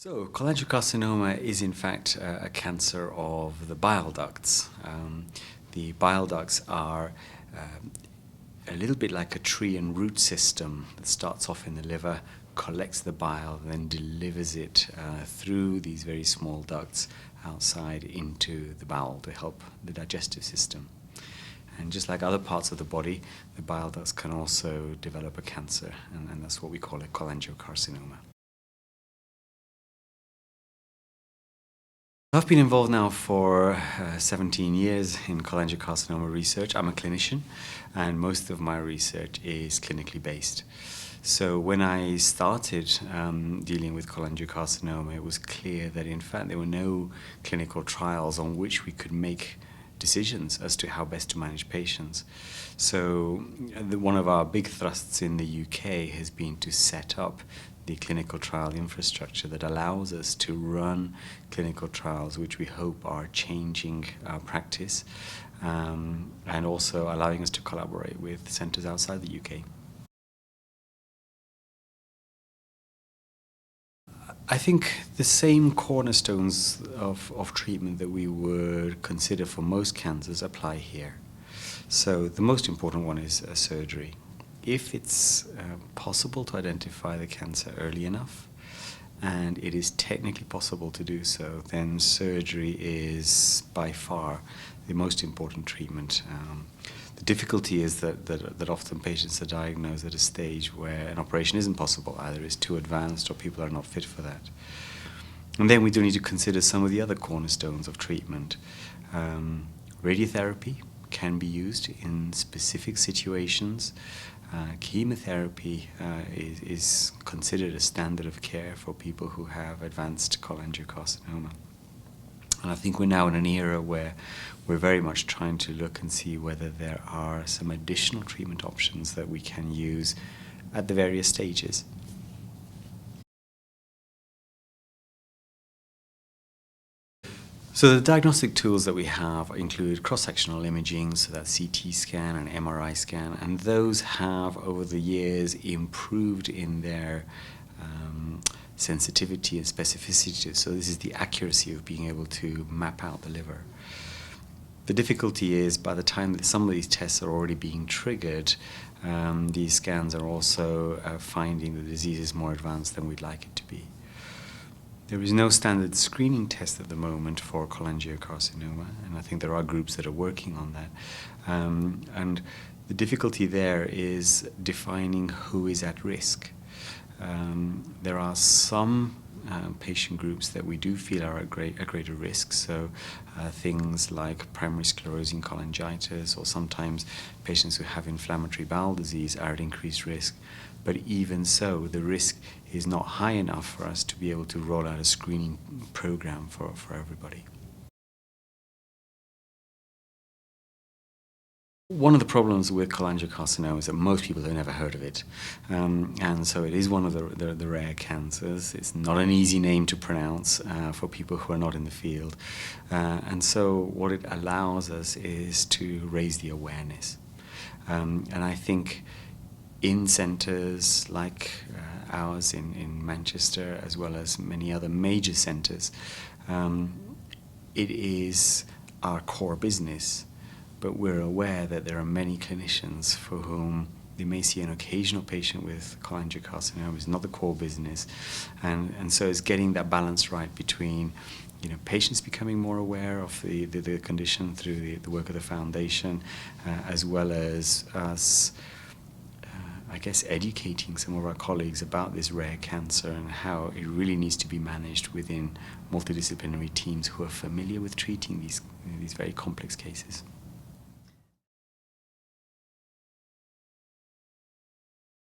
So, cholangiocarcinoma is in fact a cancer of the bile ducts. The bile ducts are a little bit like a tree and root system that starts off in the liver, collects the bile, then delivers it through these very small ducts outside into the bowel to help the digestive system. And just like other parts of the body, the bile ducts can also develop a cancer, and that's what we call a cholangiocarcinoma. I've been involved now for 17 years in cholangiocarcinoma research. I'm a clinician, and most of my research is clinically based. So when I started dealing with cholangiocarcinoma, it was clear that in fact there were no clinical trials on which we could make decisions as to how best to manage patients. So one of our big thrusts in the UK has been to set up the clinical trial infrastructure that allows us to run clinical trials which we hope are changing our practice and also allowing us to collaborate with centres outside the UK. I think the same cornerstones of treatment that we would consider for most cancers apply here. So the most important one is surgery. If it's possible to identify the cancer early enough, and it is technically possible to do so, then surgery is by far the most important treatment. The difficulty is that often patients are diagnosed at a stage where an operation isn't possible, either it's too advanced or people are not fit for that. And then we do need to consider some of the other cornerstones of treatment. Radiotherapy can be used in specific situations. Chemotherapy is considered a standard of care for people who have advanced cholangiocarcinoma. And I think we're now in an era where we're very much trying to look and see whether there are some additional treatment options that we can use at the various stages. So the diagnostic tools that we have include cross-sectional imaging, so that's CT scan and MRI scan, and those have over the years improved in their sensitivity and specificity. So this is the accuracy of being able to map out the liver. The difficulty is by the time that some of these tests are already being triggered, these scans are also finding the disease is more advanced than we'd like it to be. There is no standard screening test at the moment for cholangiocarcinoma, and I think there are groups that are working on that. And the difficulty there is defining who is at risk. There are some patient groups that we do feel are at greater risk, so things like primary sclerosing cholangitis, or sometimes patients who have inflammatory bowel disease are at increased risk. But even so, the risk is not high enough for us to be able to roll out a screening program for everybody. One of the problems with cholangiocarcinoma is that most people have never heard of it. And so it is one of the rare cancers. It's not an easy name to pronounce for people who are not in the field. And so what it allows us is to raise the awareness. And I think in centres like ours in Manchester, as well as many other major centres, it is our core business. But we're aware that there are many clinicians for whom they may see an occasional patient with cholangiocarcinoma is not the core business. And so it's getting that balance right between patients becoming more aware of the condition through the work of the foundation, as well as us I guess educating some of our colleagues about this rare cancer and how it really needs to be managed within multidisciplinary teams who are familiar with treating these very complex cases.